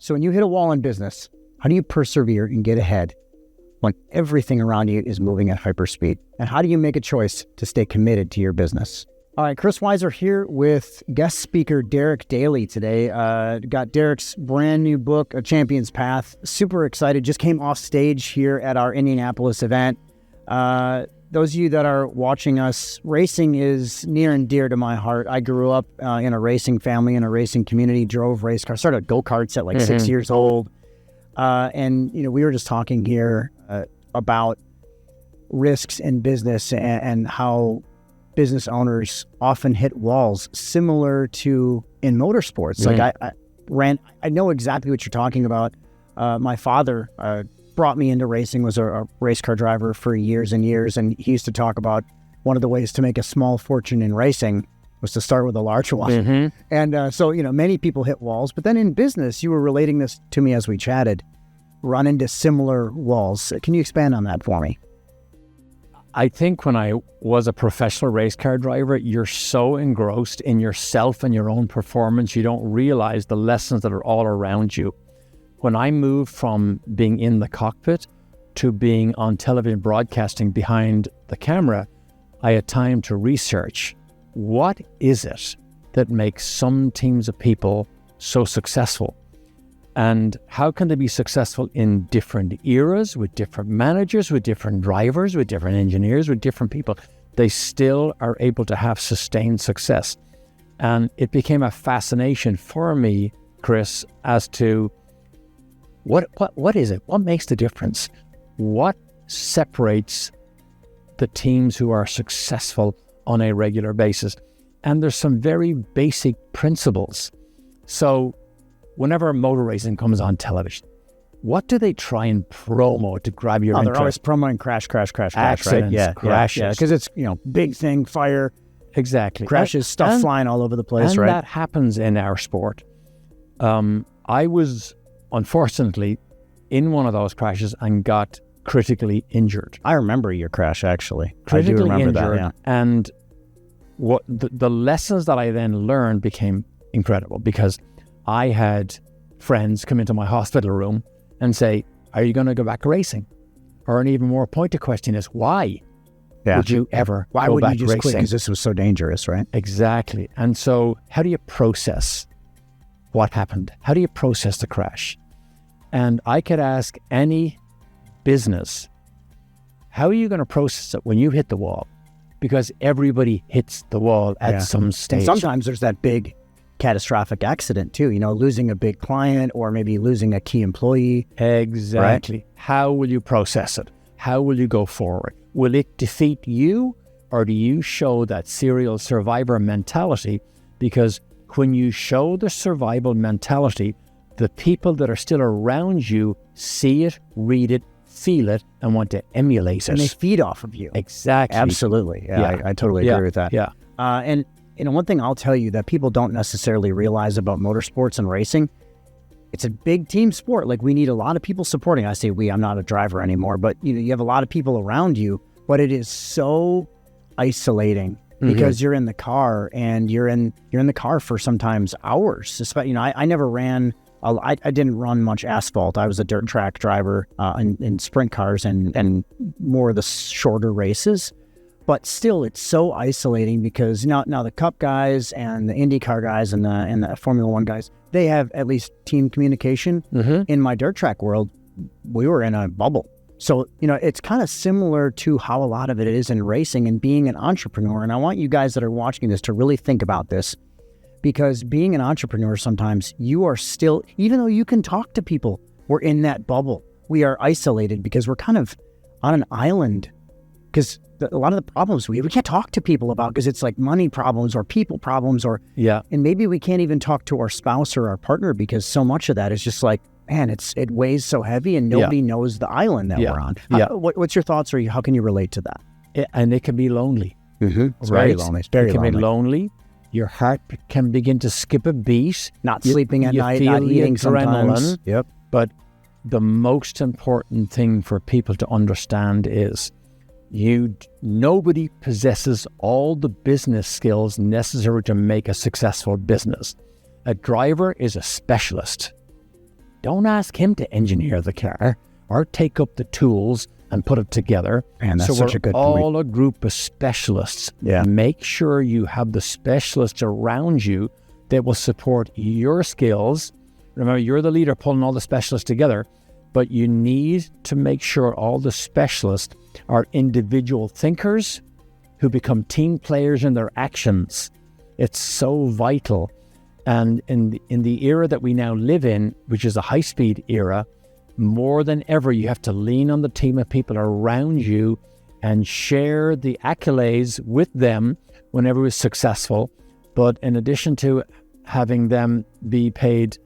So when you hit a wall in business, how do you persevere and get ahead when everything around you is moving at hyperspeed? And how do you make a choice to stay committed to your business? All right, Chris Weiser here with guest speaker Derek Daly today. Got Derek's brand new book, A Champion's Path. Super excited. Just came off stage here at our Indianapolis event. Those of you that are watching us, racing is near and dear to my heart. I grew up in a racing family, in a racing community, drove race cars, started go-karts at like 6 years old. And, we were just talking here about risks in business and how business owners often hit walls similar to in motorsports. Like I know exactly what you're talking about. My father brought me into racing, was a race car driver for years and years. And he used to talk about one of the ways to make a small fortune in racing was to start with a large one. And so, many people hit walls, but then in business, you were relating this to me as we chatted, run into similar walls. Can you expand on that for me? I think when I was a professional race car driver, you're so engrossed in yourself and your own performance, you don't realize the lessons that are all around you. When I moved from being in the cockpit to being on television broadcasting behind the camera, I had time to research what is it that makes some teams of people so successful? And how can they be successful in different eras, with different managers, with different drivers, with different engineers, with different people? They still are able to have sustained success. And it became a fascination for me, Chris, as to what is it? What makes the difference? What separates the teams who are successful on a regular basis? And there's some very basic principles. So whenever motor racing comes on television, what do they try and promo to grab your interest? They're always promoting crash, accidents, right? Yeah, crashes. Because it's, big thing, fire. Exactly. Crashes, stuff flying all over the place, and right? that happens in our sport. I was, unfortunately, in one of those crashes and got critically injured. I remember your crash, actually. Critically I do remember injured, that, yeah. And what the lessons that I then learned became incredible, because I had friends come into my hospital room and say, are you going to go back racing? Or an even more pointed question is, why would you ever why go wouldn't back you just racing? quit? Because this was so dangerous, right? Exactly. And so how do you process what happened? How do you process the crash? And I could ask any business, how are you going to process it when you hit the wall? Because everybody hits the wall at some stage. And sometimes there's that big catastrophic accident too, losing a big client or maybe losing a key employee. Exactly. Right? How will you process it? How will you go forward? Will it defeat you, or do you show that serial survivor mentality? Because when you show the survival mentality, the people that are still around you see it, read it, feel it, and want to emulate it. And they feed off of you. Exactly. Absolutely. Yeah. I totally agree with that. Yeah. And one thing I'll tell you that people don't necessarily realize about motorsports and racing, it's a big team sport. Like, we need a lot of people supporting. I say we, I'm not a driver anymore, but you have a lot of people around you, but it is so isolating because you're in the car and you're in the car for sometimes hours. I never ran, I didn't run much asphalt. I was a dirt track driver in sprint cars and more of the shorter races. But still, it's so isolating because now the Cup guys and the IndyCar guys and the Formula One guys, they have at least team communication. In my dirt track world, we were in a bubble. So, it's kind of similar to how a lot of it is in racing and being an entrepreneur. And I want you guys that are watching this to really think about this, because being an entrepreneur, sometimes you are still, even though you can talk to people, we're in that bubble. We are isolated because we're kind of on an island, because a lot of the problems we can't talk to people about, because it's like money problems or people problems, and maybe we can't even talk to our spouse or our partner because so much of that is just like, man, it weighs so heavy and nobody knows the island that we're on. What's your thoughts, or how can you relate to that? And it can be lonely. It's very lonely. It's very lonely. It can be lonely. Your heart can begin to skip a beat. Not sleeping at night, not eating sometimes. Yep. But the most important thing for people to understand is nobody possesses all the business skills necessary to make a successful business. A driver is a specialist. Don't ask him to engineer the car or take up the tools and put it together. And that's such a good point. point. All a group of specialists. Yeah. Make sure you have the specialists around you that will support your skills. Remember, you're the leader pulling all the specialists together, but you need to make sure all the specialists are individual thinkers who become team players in their actions. It's so vital. And in the era that we now live in, which is a high-speed era, more than ever, you have to lean on the team of people around you and share the accolades with them whenever it's successful. But in addition to having them be paid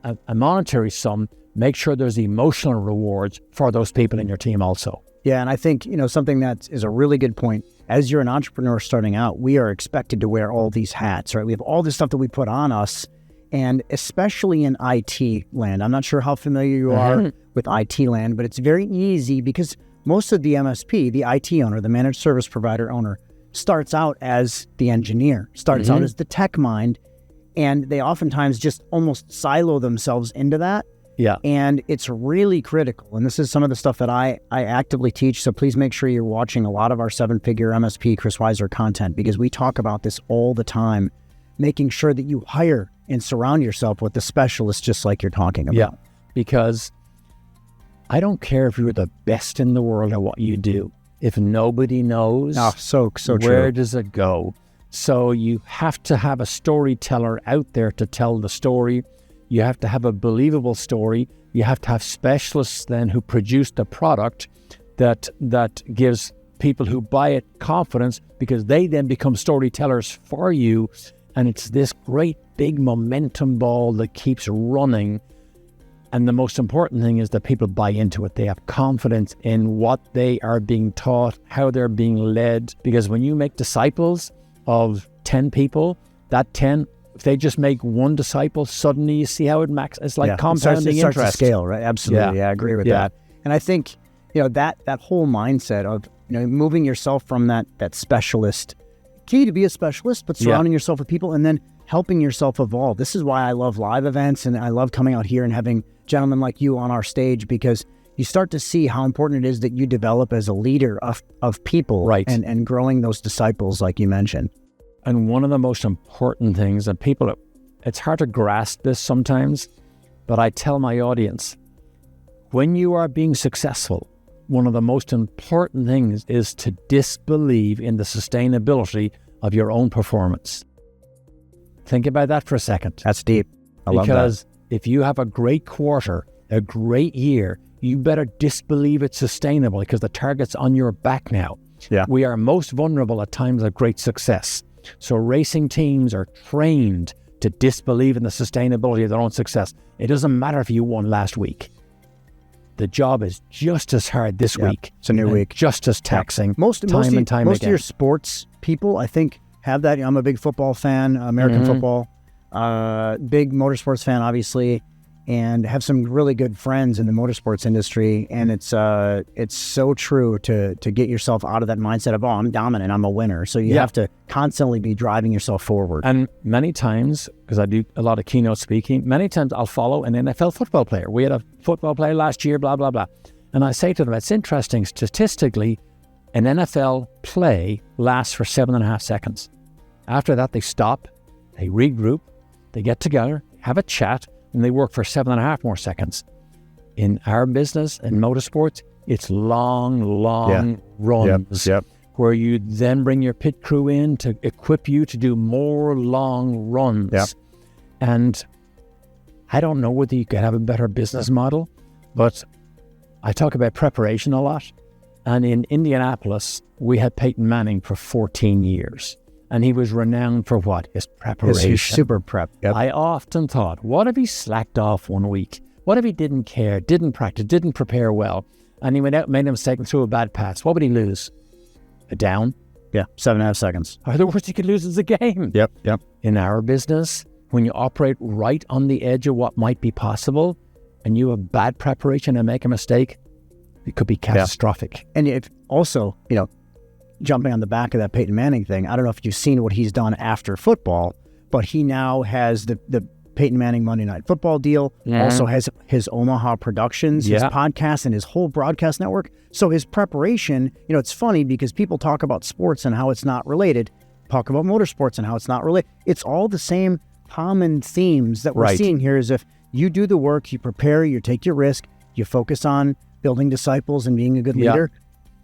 a monetary sum, make sure there's emotional rewards for those people in your team also. Yeah, and I think, something that is a really good point. As you're an entrepreneur starting out, we are expected to wear all these hats, right? We have all this stuff that we put on us, and especially in IT land. I'm not sure how familiar you are with IT land, but it's very easy because most of the MSP, the IT owner, the managed service provider owner, starts out as the engineer, starts out as the tech mind, and they oftentimes just almost silo themselves into that. Yeah. And it's really critical. And this is some of the stuff that I actively teach. So please make sure you're watching a lot of our 7-figure MSP Chris Weiser content, because we talk about this all the time, making sure that you hire and surround yourself with the specialists just like you're talking about. Yeah, because I don't care if you're the best in the world at what you do. If nobody knows, so where true. does it go? So you have to have a storyteller out there to tell the story. You have to have a believable story. You have to have specialists then who produce the product that gives people who buy it confidence, because they then become storytellers for you. And it's this great big momentum ball that keeps running. And the most important thing is that people buy into it. They have confidence in what they are being taught, how they're being led. Because when you make disciples of 10 people, that 10, if they just make one disciple, suddenly you see how it's like compounding interest. It starts to scale, right? Absolutely. Yeah, I agree with that. And I think, that whole mindset of, moving yourself from that specialist, key to be a specialist, but surrounding yourself with people and then helping yourself evolve. This is why I love live events, and I love coming out here and having gentlemen like you on our stage, because you start to see how important it is that you develop as a leader of people, right, and growing those disciples like you mentioned. And one of the most important things, and people, it's hard to grasp this sometimes, but I tell my audience, when you are being successful, one of the most important things is to disbelieve in the sustainability of your own performance. Think about that for a second. That's deep. I love that. Because if you have a great quarter, a great year, you better disbelieve it's sustainable, because the target's on your back now. Yeah. We are most vulnerable at times of great success. So racing teams are trained to disbelieve in the sustainability of their own success. It doesn't matter if you won last week. The job is just as hard this week. It's a new week. Just as taxing. Most of your sports people, I think, have that. I'm a big football fan, American football, big motorsports fan, obviously, and have some really good friends in the motorsports industry. And it's so true to get yourself out of that mindset of, I'm dominant, I'm a winner. So you have to constantly be driving yourself forward. And many times, because I do a lot of keynote speaking, many times I'll follow an NFL football player. We had a football player last year, blah, blah, blah. And I say to them, it's interesting, statistically, an NFL play lasts for 7.5 seconds. After that, they stop, they regroup, they get together, have a chat, and they work for 7.5 more seconds. In our business, in motorsports, it's long runs where you then bring your pit crew in to equip you to do more long runs. Yep. And I don't know whether you could have a better business model, but I talk about preparation a lot. And in Indianapolis, we had Peyton Manning for 14 years. And he was renowned for what? His preparation. His super prep. Yep. I often thought, what if he slacked off one week? What if he didn't care, didn't practice, didn't prepare well, and he went out, made a mistake, and threw a bad pass? What would he lose? A down? Yeah, 7.5 seconds. Or the worst he could lose is a game. Yep. In our business, when you operate right on the edge of what might be possible, and you have bad preparation and make a mistake, it could be catastrophic. And if also, jumping on the back of that Peyton Manning thing, I don't know if you've seen what he's done after football, but he now has the Peyton Manning Monday Night Football deal, also has his Omaha Productions, his podcast, and his whole broadcast network. So his preparation, it's funny because people talk about sports and how it's not related, talk about motorsports and how it's not related. It's all the same common themes that we're seeing here is if you do the work, you prepare, you take your risk, you focus on building disciples and being a good leader,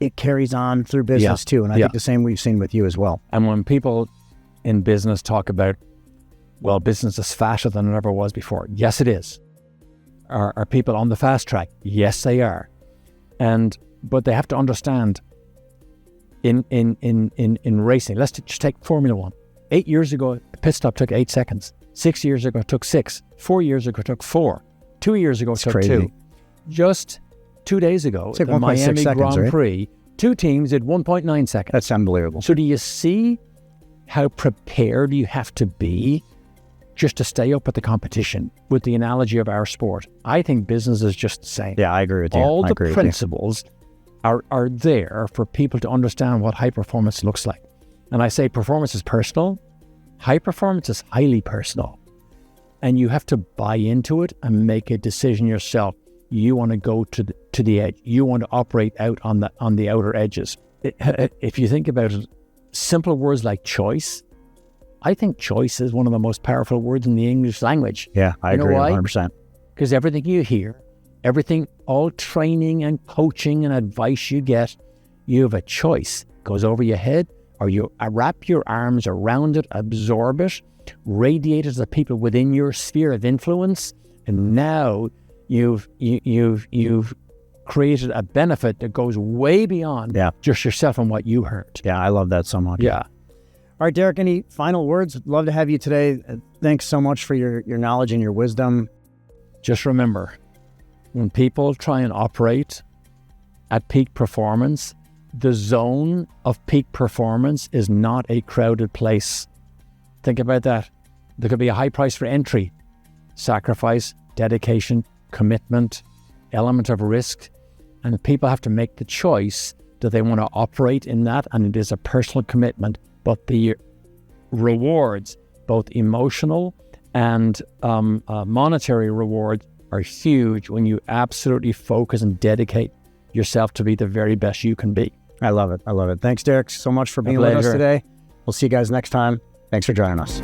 it carries on through business too. And I think the same we've seen with you as well. And when people in business talk about, well, business is faster than it ever was before. Yes, it is. Are people on the fast track? Yes, they are. But they have to understand in racing, let's just take Formula One. 8 years ago, a pit stop took 8 seconds. 6 years ago, it took 6. 4 years ago, it took 4. 2 years ago, it took crazy. 2. Just 2 days ago, it's like the Miami seconds, Grand Prix, 2 teams did 1.9 seconds. That's unbelievable. So do you see how prepared you have to be just to stay up at the competition with the analogy of our sport? I think business is just the same. Yeah, I agree with you. All the principles are there for people to understand what high performance looks like. And I say performance is personal. High performance is highly personal. And you have to buy into it and make a decision yourself. You want to go to the edge. You want to operate out on the outer edges. If you think about it, simple words like choice, I think choice is one of the most powerful words in the English language. Yeah, I agree 100%. Because everything you hear, all training and coaching and advice you get, you have a choice. It goes over your head, or you wrap your arms around it, absorb it, radiate it to the people within your sphere of influence, and now you've created a benefit that goes way beyond just yourself and what you heard. Yeah, I love that so much. Yeah. All right, Derek, any final words? I'd love to have you today. Thanks so much for your knowledge and your wisdom. Just remember, when people try and operate at peak performance, the zone of peak performance is not a crowded place. Think about that. There could be a high price for entry, sacrifice, dedication, commitment, element of risk, and people have to make the choice that they want to operate in that, and it is a personal commitment. But the rewards, both emotional and monetary rewards, are huge when you absolutely focus and dedicate yourself to be the very best you can be. I love it. Thanks, Derek, so much for being with us today. We'll see you guys next time. Thanks for joining us.